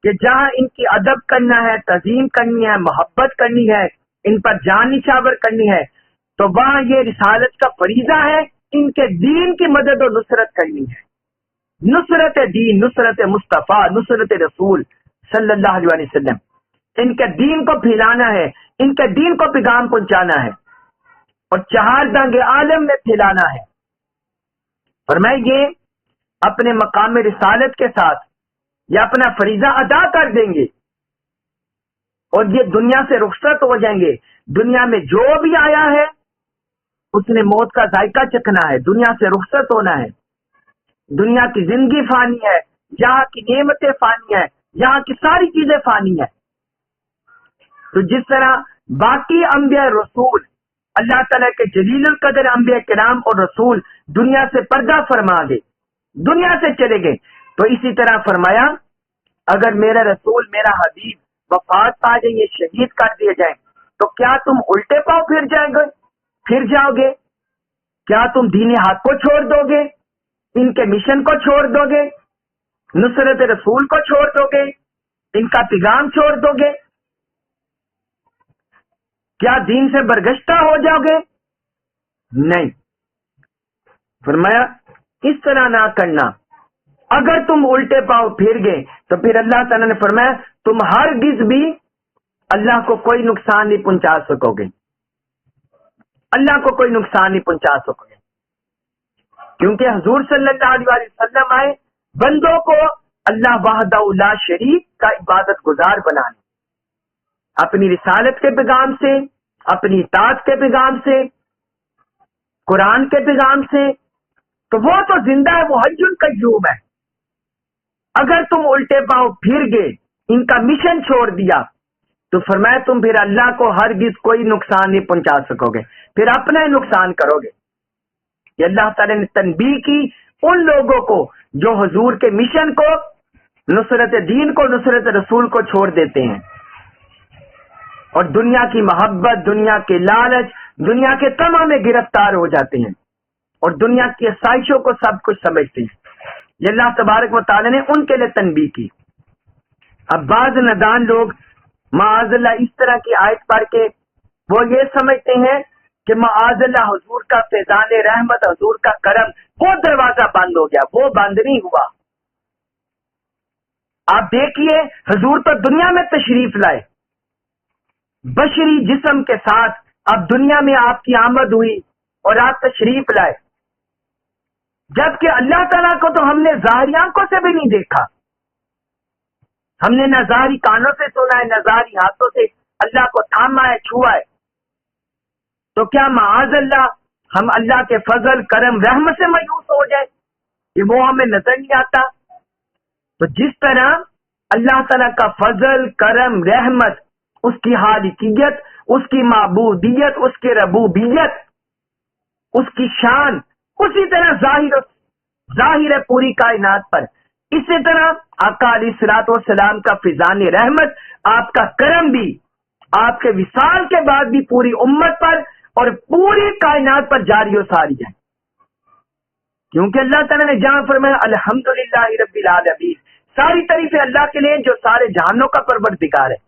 Speaker 1: کہ جہاں ان کی ادب کرنا ہے، تعظیم کرنی ہے، محبت کرنی ہے، ان پر جان نچھاور کرنی ہے، تو وہاں یہ رسالت کا فریضہ ہے ان کے دین کی مدد و نصرت کرنی ہے. نصرت دین، نصرت مصطفیٰ، نصرت رسول صلی اللہ علیہ وسلم، ان کے دین کو پھیلانا ہے، ان کے دین کو پیغام پہنچانا ہے اور چہار دنگ عالم میں پھیلانا ہے. فرمائے یہ اپنے مقام رسالت کے ساتھ یہ اپنا فریضہ ادا کر دیں گے اور یہ دنیا سے رخصت ہو جائیں گے. دنیا میں جو بھی آیا ہے اس نے موت کا ذائقہ چکھنا ہے، دنیا سے رخصت ہونا ہے. دنیا کی زندگی فانی ہے، یہاں کی نعمتیں فانی ہے، یہاں کی ساری چیزیں فانی ہے. تو جس طرح باقی انبیاء رسول، اللہ تعالیٰ کے جلیل القدر انبیاء کرام اور رسول دنیا سے پردہ فرما گئے، دنیا سے چلے گئے، تو اسی طرح فرمایا اگر میرا رسول، میرا حبیب وفات پا جائیں، یہ شہید کر دیے جائیں، تو کیا تم الٹے پاؤں پھر جاؤ گے؟ کیا تم دین حق کو چھوڑ دو گے؟ ان کے مشن کو چھوڑ دو گے؟ نصرت رسول کو چھوڑ دو گے؟ ان کا پیغام چھوڑ دو گے؟ کیا دین سے برگشتہ ہو جاؤ گے؟ نہیں. فرمایا اس طرح نہ کرنا. اگر تم الٹے پاؤں پھر گئے تو پھر اللہ تعالیٰ نے فرمایا تم ہرگز بھی اللہ کو کوئی نقصان نہیں پہنچا سکو گے، اللہ کو کوئی نقصان نہیں پہنچا سکو گے، کیونکہ حضور صلی اللہ علیہ وسلم آئے بندوں کو اللہ وحدہ لا شریک کا عبادت گزار بنانے، اپنی رسالت کے پیغام سے، اپنی اطاعت کے پیغام سے، قرآن کے پیغام سے، تو وہ تو زندہ ہے، وہ حی القیوم ہے۔ اگر تم الٹے پاؤں پھر گئے، ان کا مشن چھوڑ دیا، تو فرمایا تم پھر اللہ کو ہرگز کوئی نقصان نہیں پہنچا سکو گے، پھر اپنا ہی نقصان کرو گے۔ یہ اللہ تعالیٰ نے تنبیہ کی ان لوگوں کو جو حضور کے مشن کو، نصرت دین کو، نصرت رسول کو چھوڑ دیتے ہیں اور دنیا کی محبت، دنیا کے لالچ، دنیا کے تما میں گرفتار ہو جاتے ہیں اور دنیا کی آسائشوں کو سب کچھ سمجھتے ہیں۔ یہ اللہ تبارک و تعالی نے ان کے لیے تنبیہ کی۔ اب بعض نادان لوگ معاذ اللہ اس طرح کی آیت پڑھ کے وہ یہ سمجھتے ہیں کہ معاذ اللہ حضور کا فیضان رحمت، حضور کا کرم، وہ دروازہ بند ہو گیا، وہ بند نہیں ہوا۔ آپ دیکھیے حضور تو دنیا میں تشریف لائے، بشری جسم کے ساتھ، اب دنیا میں آپ کی آمد ہوئی اور آپ تشریف لائے، جبکہ اللہ تعالیٰ کو تو ہم نے ظاہری آنکھوں سے بھی نہیں دیکھا، ہم نے نہ ظاہری کانوں سے سنا ہے، نہ ظاہری ہاتھوں سے اللہ کو تھاما ہے، چھوا ہے، تو کیا معاذ اللہ ہم اللہ کے فضل، کرم، رحمت سے مایوس ہو جائے کہ وہ ہمیں نظر نہیں آتا؟ تو جس طرح اللہ تعالیٰ کا فضل، کرم، رحمت، اس کی حالقیت، اس کی معبودیت، اس کی ربوبیت، اس کی شان اسی طرح ظاہر ہے پوری کائنات پر، اسی طرح آقا علیہ الصلوۃ والسلام کا فیضان رحمت، آپ کا کرم بھی آپ کے وصال کے بعد بھی پوری امت پر اور پوری کائنات پر جاری و ساری ہے، کیونکہ اللہ تعالیٰ نے جہاں فرمایا الحمدللہ رب العالمین، ساری تعریفیں اللہ کے لیے جو سارے جہانوں کا پروردگار ہے،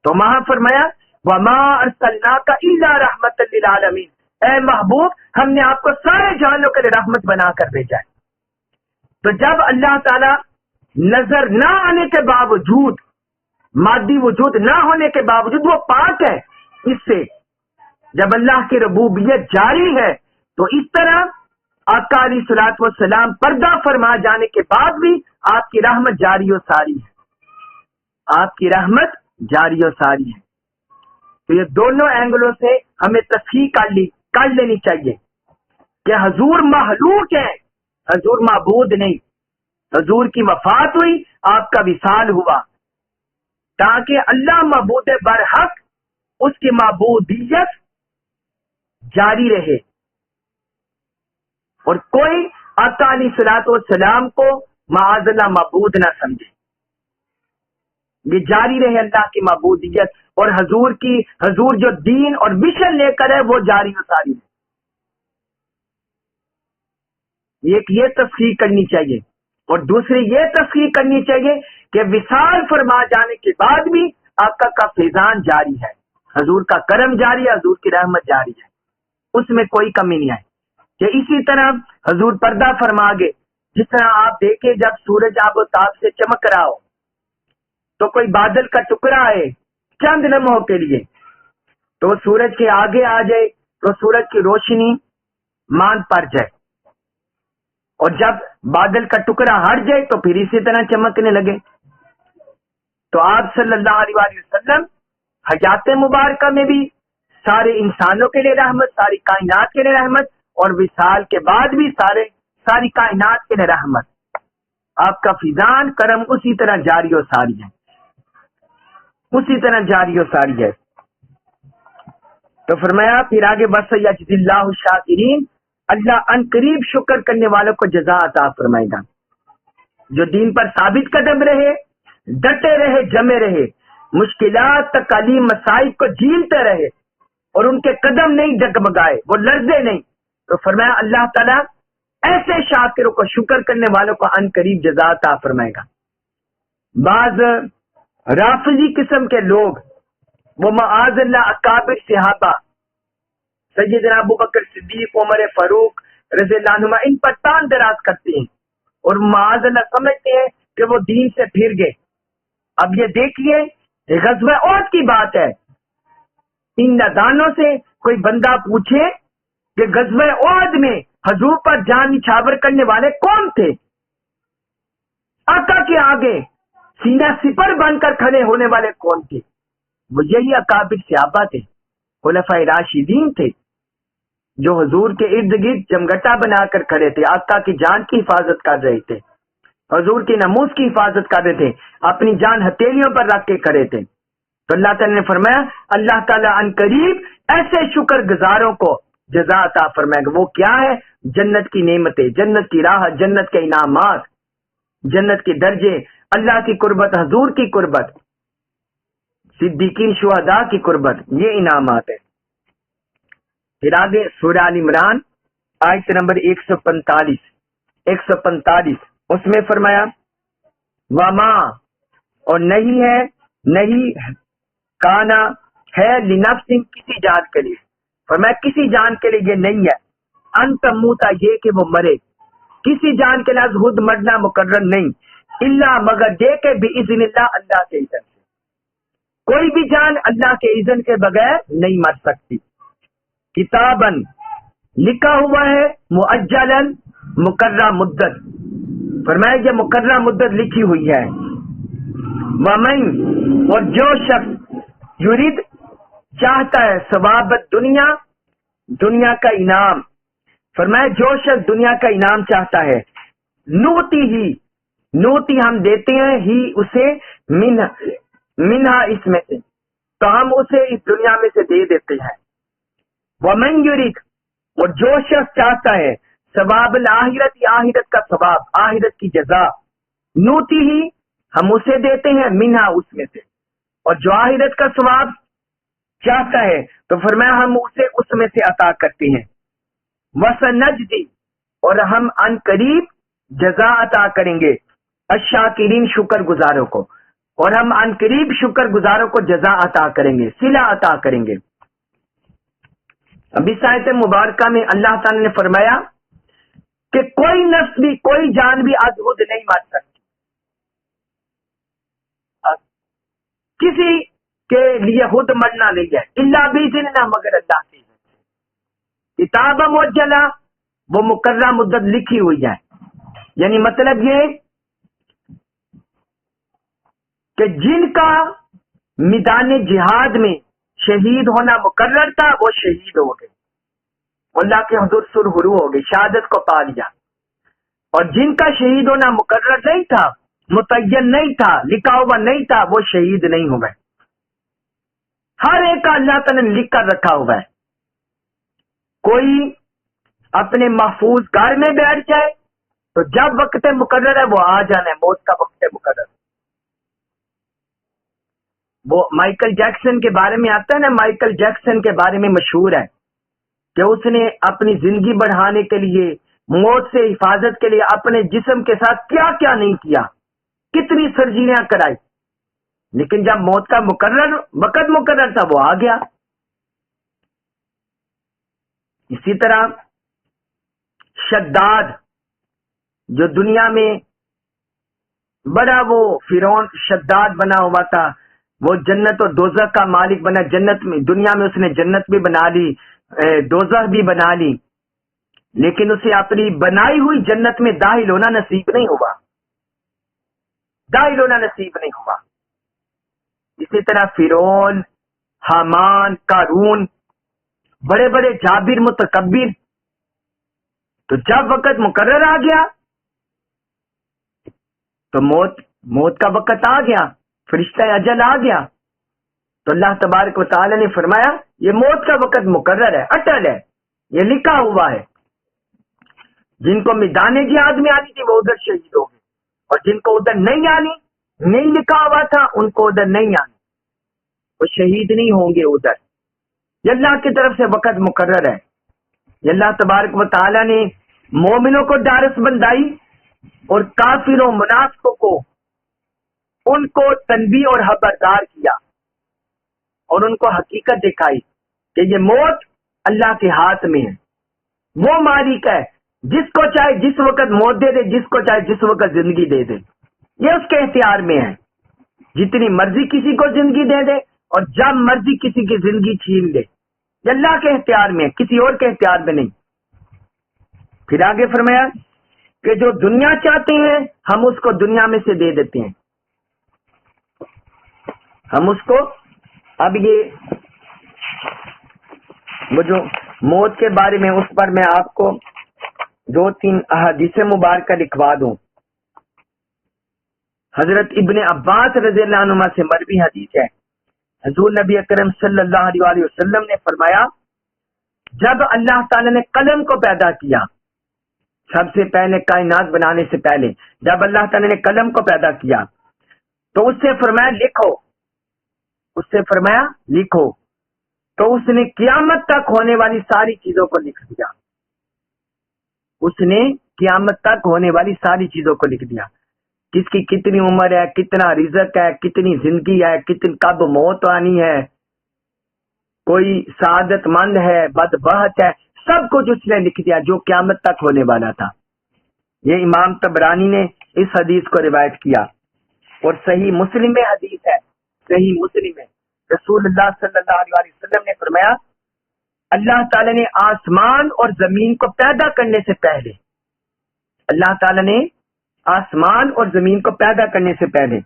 Speaker 1: تو وہاں فرمایا وما ارسلناک الا رحمت للعالمین، اے محبوب ہم نے آپ کو سارے جہانوں کے لیے رحمت بنا کر بھیجا ہے۔ تو جب اللہ تعالی نظر نہ آنے کے باوجود، مادی وجود نہ ہونے کے باوجود وہ پاک ہے اس سے، جب اللہ کی ربوبیت جاری ہے، تو اس طرح آقا علیہ الصلوۃ والسلام پردہ فرما جانے کے بعد بھی آپ کی رحمت جاری و ساری ہے، آپ کی رحمت جاری و ساری ہے۔ تو یہ دونوں اینگلوں سے ہمیں تصحیح کر لینی چاہیے کہ حضور مخلوق ہے، حضور معبود نہیں۔ حضور کی وفات ہوئی، آپ کا وصال ہوا، تاکہ اللہ معبود برحق، اس کی معبودیت جاری رہے اور کوئی آقا علیہ الصلوۃ والسلام کو معاذ اللہ معبود نہ سمجھے، یہ جاری رہے اللہ کی معبودیت، اور حضور جو دین اور مشن لے کر ہے وہ جاری و ساری ہے۔ ایک یہ تصحیح کرنی چاہیے، اور دوسری یہ تصحیح کرنی چاہیے کہ وصال فرما جانے کے بعد بھی آقا کا فیضان جاری ہے، حضور کا کرم جاری ہے، حضور کی رحمت جاری ہے، اس میں کوئی کمی نہیں آئی۔ کہ اسی طرح حضور پردہ فرما گئے، جس طرح آپ دیکھیں جب سورج آب و تاب سے چمک رہا ہو تو کوئی بادل کا ٹکڑا ہے چند لمحوں کے لیے، تو سورج کے آگے آ جائے تو سورج کی روشنی ماند پڑ جائے، اور جب بادل کا ٹکڑا ہٹ جائے تو پھر اسی طرح چمکنے لگے۔ تو آپ صلی اللہ علیہ وآلہ وسلم حیات مبارکہ میں بھی سارے انسانوں کے لیے رحمت، ساری کائنات کے لیے رحمت، اور وصال کے بعد بھی ساری کائنات کے لیے رحمت۔ آپ کا فیضان کرم اسی طرح جاری و ساری ہے، اسی طرح جاری و ساری ہے۔ تو فرمایا پھر آگے وَسَيَجْزِي اللَّهُ الشَّاكِرِينَ، اللہ ان قریب شکر کرنے والوں کو جزا عطا فرمائے گا، جو دین پر ثابت قدم رہے، ڈٹے رہے، جمے رہے، مشکلات، تکالیف، مسائل کو جھیلتے رہے اور ان کے قدم نہیں ڈگمگائے، وہ لرزے نہیں، تو فرمایا اللہ تعالیٰ ایسے شاکروں کو، شکر کرنے والوں کو ان قریب جزا عطا فرمائے گا۔ بعض رافضی قسم کے لوگ، وہ معاذ اللہ اکابر صحابہ سیدنا ابو بکر صدیق، عمر فاروق رضی اللہ عنہما، ان پر تان دراز کرتے ہیں اور معاذ اللہ سمجھتے ہیں کہ وہ دین سے پھر گئے۔ اب یہ دیکھیے غزوہ احد کی بات ہے، ان نادانوں سے کوئی بندہ پوچھے کہ غزوہ احد میں حضور پر جان نچھاور کرنے والے کون تھے؟ آقا کے آگے سینہ سپر بن کر کھڑے ہونے والے کون تھے؟ وہ یہی اکابر صحابہ تھے، خلفائے راشدین تھے، جو حضور کے ارد گرد جمگٹا بنا کر کھڑے تھے، آقا کی جان کی حفاظت کر رہے تھے، حضور کے ناموس کی حفاظت کر رہے تھے، اپنی جان ہتھیلیوں پر رکھ کے کھڑے تھے۔ تو اللہ تعالیٰ نے فرمایا اللہ تعالیٰ ان قریب ایسے شکر گزاروں کو جزا عطا فرمائے گا۔ وہ کیا ہے؟ جنت کی نعمتیں، جنت کی راہ، جنت کے انعامات، جنت کے درجے، اللہ کی قربت، حضور کی قربت، صدیقین شہداء کی قربت، یہ انعامات ہیں۔ پھر آگے سورہ آل عمران آیت نمبر 145 اس میں فرمایا وما، اور نہیں ہے، نہیں کانا ہے لنفس، کسی جان کے لیے، فرمایا کسی جان کے لیے یہ نہیں ہے، ان تموتا، یہ کہ وہ مرے، کسی جان کے لیے خود مرنا مقرر نہیں، الا مگر یہ کہ باذن اللہ، اللہ کے اذن سے، کوئی بھی جان اللہ کے اذن کے بغیر نہیں مر سکتی۔ کتابن، لکھا ہوا ہے، مؤجلن، مقررہ مدت، فرمایا یہ مقررہ مدت لکھی ہوئی ہے۔ ومن، اور جو شخص یرید، چاہتا ہے، ثواب دنیا، دنیا کا انعام، فرمایا جو شخص دنیا کا انعام چاہتا ہے، نوتی ہم دیتے ہیں، ہی اسے منہا اس میں سے، تو ہم اسے اس دنیا میں سے دے دیتے ہیں۔ ومن یرید، اور جو شخص چاہتا ہے، ثواب الآخرت، آخرت کا ثواب، آخرت کی جزا، نوتی ہی ہم اسے دیتے ہیں، منہا اس میں سے، اور جو آخرت کا ثواب چاہتا ہے تو فرمایا ہم اسے اس میں سے عطا کرتے ہیں۔ وسنجزی، اور ہم ان قریب جزا عطا کریں گے، الشاکرین، شکر گزاروں کو، اور ہم ان قریب شکر گزاروں کو جزا عطا کریں گے، صلہ عطا کریں گے۔ اب اس آیت مبارکہ میں اللہ تعالی نے فرمایا کہ کوئی نفس بھی، کوئی جان بھی از خود نہیں مر سکتی، کسی کے لیے خود مرنا نہیں ہے، الا باذن اللہ، مگر اللہ کی اذن سے۔ کتاب مؤجلہ، وہ مقررہ مدت لکھی ہوئی ہے، یعنی مطلب یہ کہ جن کا میدان جہاد میں شہید ہونا مقرر تھا وہ شہید ہو گئے، اللہ کے حضور سرخرو ہو گئے، شہادت کو پا لیا، اور جن کا شہید ہونا مقرر نہیں تھا، متعین نہیں تھا، لکھا ہوا نہیں تھا، وہ شہید نہیں ہوئے۔ ہر ایک کا اللہ تعالیٰ نے لکھ کر رکھا ہوا ہے۔ کوئی اپنے محفوظ گھر میں بیٹھ جائے تو جب وقت مقرر ہے وہ آ جانا ہے، موت کا وقت مقرر۔ وہ مائیکل جیکسن کے بارے میں آتا ہے نا، مائیکل جیکسن کے بارے میں مشہور ہے کہ اس نے اپنی زندگی بڑھانے کے لیے، موت سے حفاظت کے لیے اپنے جسم کے ساتھ کیا کیا نہیں کیا، کتنی سرجریاں کرائی، لیکن جب موت کا وقت مقرر تھا وہ آ گیا۔ اسی طرح شداد، جو دنیا میں بڑا وہ فرعون شداد بنا ہوا تھا، وہ جنت اور دوزخ کا مالک بنا، جنت میں، دنیا میں اس نے جنت بھی بنا لی، دوزخ بھی بنا لی، لیکن اسے اپنی بنائی ہوئی جنت میں داخل ہونا نصیب نہیں ہوا، داخل ہونا نصیب نہیں ہوا۔ اسی طرح فرعون، حامان، قارون، بڑے بڑے جابر متکبر، تو جب وقت مقرر آ گیا تو موت کا وقت آ گیا، فرشتہ اجل آ گیا، تو اللہ تبارک و تعالی نے فرمایا یہ موت کا وقت مقرر ہے، اٹل ہے، یہ لکھا ہوا ہے۔ جن کو میدان جہاد میں آنی تھی وہ ادھر شہید ہو گئے، اور جن کو ادھر نہیں آنی، نہیں لکھا ہوا تھا، ان کو ادھر نہیں آنی، وہ شہید نہیں ہوں گے ادھر۔ یہ اللہ کی طرف سے وقت مقرر ہے۔ یہ اللہ تبارک و تعالی نے مومنوں کو ڈارس بندائی اور کافروں منافقوں کو، ان کو تنبیہ اور خبردار کیا، اور ان کو حقیقت دکھائی کہ یہ موت اللہ کے ہاتھ میں ہے، وہ مالک ہے جس کو چاہے جس وقت موت دے دے، جس کو چاہے جس وقت زندگی دے دے، یہ اس کے اختیار میں ہے. جتنی مرضی کسی کو زندگی دے دے اور جب مرضی کسی کی زندگی چھین لے، یہ اللہ کے اختیار میں ہے، کسی اور کے اختیار میں نہیں. پھر آگے فرمایا کہ جو دنیا چاہتے ہیں ہم اس کو دنیا میں سے دے دیتے ہیں. ہم اس کو، اب یہ وہ جو موت کے بارے میں، اس پر میں آپ کو 2-3 احادیث مبارکہ لکھوا دوں. حضرت ابن عباس رضی اللہ عنہ سے مروی حدیث ہے، حضور نبی اکرم صلی اللہ علیہ وآلہ وسلم نے فرمایا جب اللہ تعالی نے قلم کو پیدا کیا، سب سے پہلے کائنات بنانے سے پہلے جب اللہ تعالی نے قلم کو پیدا کیا تو اس سے فرمایا لکھو، اس سے فرمایا لکھو، تو اس نے قیامت تک ہونے والی ساری چیزوں کو لکھ دیا. اس نے قیامت تک ہونے والی ساری چیزوں کو لکھ دیا، کس کی کتنی عمر ہے، کتنا رزق ہے، کتنی زندگی ہے، کتنی کب موت آنی ہے، کوئی سعادت مند ہے، بدبخت ہے، سب کچھ اس نے لکھ دیا جو قیامت تک ہونے والا تھا. یہ امام طبرانی نے اس حدیث کو روایت کیا اور صحیح مسلم میں حدیث ہے. صحیح مسلم میں رسول اللہ صلی اللہ علیہ وسلم نے فرمایا اللہ تعالی نے آسمان اور زمین کو پیدا کرنے سے پہلے، اللہ تعالی نے آسمان اور زمین کو پیدا کرنے سے پہلے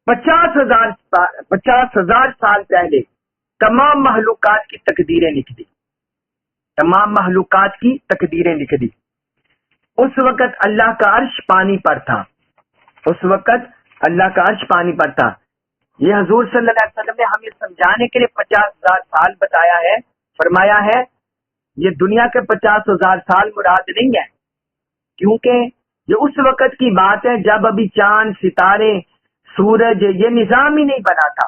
Speaker 1: 50,000 سال پہلے تمام مخلوقات کی تقدیریں لکھ دی. تمام مخلوقات کی تقدیریں لکھ دی. اس وقت اللہ کا عرش پانی پر تھا، اس وقت اللہ کا عرش پانی پر تھا. یہ حضور صلی اللہ علیہ وسلم نے ہمیں سمجھانے کے لیے 50,000 سال بتایا ہے، فرمایا ہے یہ دنیا کے 50,000 سال مراد نہیں ہے، کیونکہ یہ اس وقت کی بات ہے جب ابھی چاند، ستارے، سورج یہ نظام ہی نہیں بنا تھا.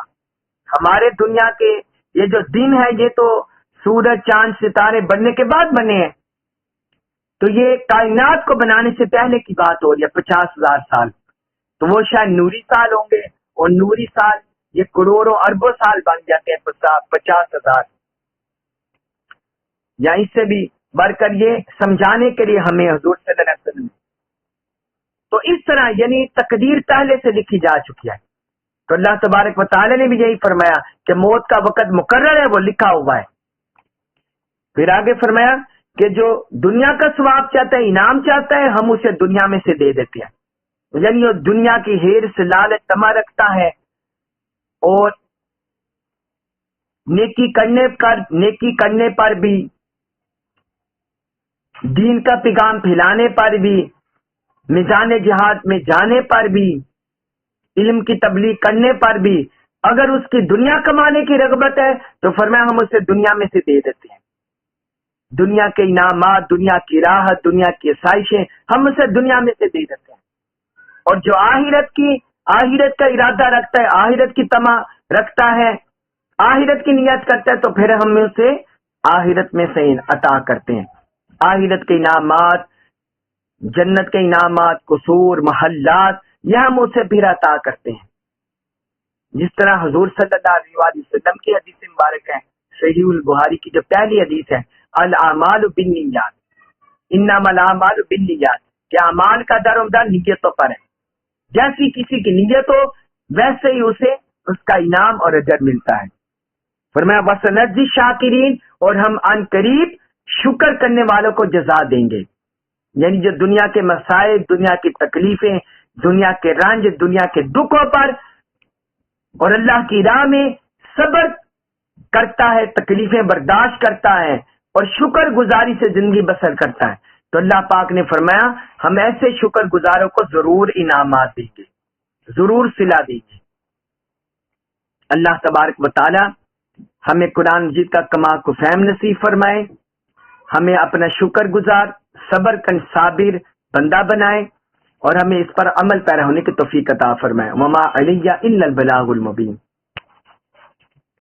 Speaker 1: ہمارے دنیا کے یہ جو دن ہے یہ تو سورج، چاند، ستارے بننے کے بعد بنے ہیں. تو یہ کائنات کو بنانے سے پہلے کی بات ہو رہی ہے 50,000 سال. تو وہ شاید نوری سال ہوں گے، اور نوری سال یہ کروڑوں اربوں سال بن جاتے ہیں 50,000 یا اس سے بھی بڑھ کر. یہ سمجھانے کے لیے ہمیں حضور صلی اللہ علیہ وسلم، تو اس طرح یعنی تقدیر پہلے سے لکھی جا چکی ہے. تو اللہ تبارک و تعالی نے بھی یہی فرمایا کہ موت کا وقت مقرر ہے، وہ لکھا ہوا ہے. پھر آگے فرمایا کہ جو دنیا کا ثواب چاہتا ہے، انعام چاہتا ہے، ہم اسے دنیا میں سے دے دیتے ہیں. یعنی وہ دنیا کی حرص، لالچ، طمع رکھتا ہے اور نیکی کرنے پر بھی، دین کا پیغام پھیلانے پر بھی، میدان جہاد میں جانے پر بھی، علم کی تبلیغ کرنے پر بھی اگر اس کی دنیا کمانے کی رغبت ہے تو فرمایا ہم اسے دنیا میں سے دے دیتے ہیں. دنیا کے انعامات، دنیا کی راحت، دنیا کی آسائشیں ہم اسے دنیا میں سے دے دیتے ہیں. اور جو آخرت کا ارادہ رکھتا ہے، آخرت کی طمع رکھتا ہے، آخرت کی نیت کرتا ہے، تو پھر ہم اسے آخرت میں سے عطا کرتے ہیں. آخرت کے انعامات، جنت کے انعامات، قصور، محلات، یہ ہم اسے پھر عطا کرتے ہیں. جس طرح حضور صلی اللہ علیہ وسلم کی حدیث مبارک ہے، صحیح البخاری کی جو پہلی حدیث ہے، الاعمال بالنیات، انما الاعمال بالنیات، کہ اعمال کا در و مدار نیتوں پر ہے. جیسی کسی کی نیت ہو ویسے ہی اسے اس کا انعام اور اجر ملتا ہے. فرمایا وسنجزی شاکرین، اور ہم ان قریب شکر کرنے والوں کو جزا دیں گے. یعنی جو دنیا کے مسائل، دنیا کی تکلیفیں، دنیا کے رنج، دنیا کے دکھوں پر اور اللہ کی راہ میں صبر کرتا ہے، تکلیفیں برداشت کرتا ہے اور شکر گزاری سے زندگی بسر کرتا ہے، تو اللہ پاک نے فرمایا ہم ایسے شکر گزاروں کو ضرور انعامات دیں گے، ضرور صلہ دیں گے. اللہ تبارک و تعالی ہمیں قرآن مجید کا کما کو فہم نصیب فرمائے، ہمیں اپنا شکر گزار، صبر کا صابر بندہ بنائے اور ہمیں اس پر عمل پیرا ہونے کی توفیق عطا فرمائے. وما علیہ الا البلاغ المبین.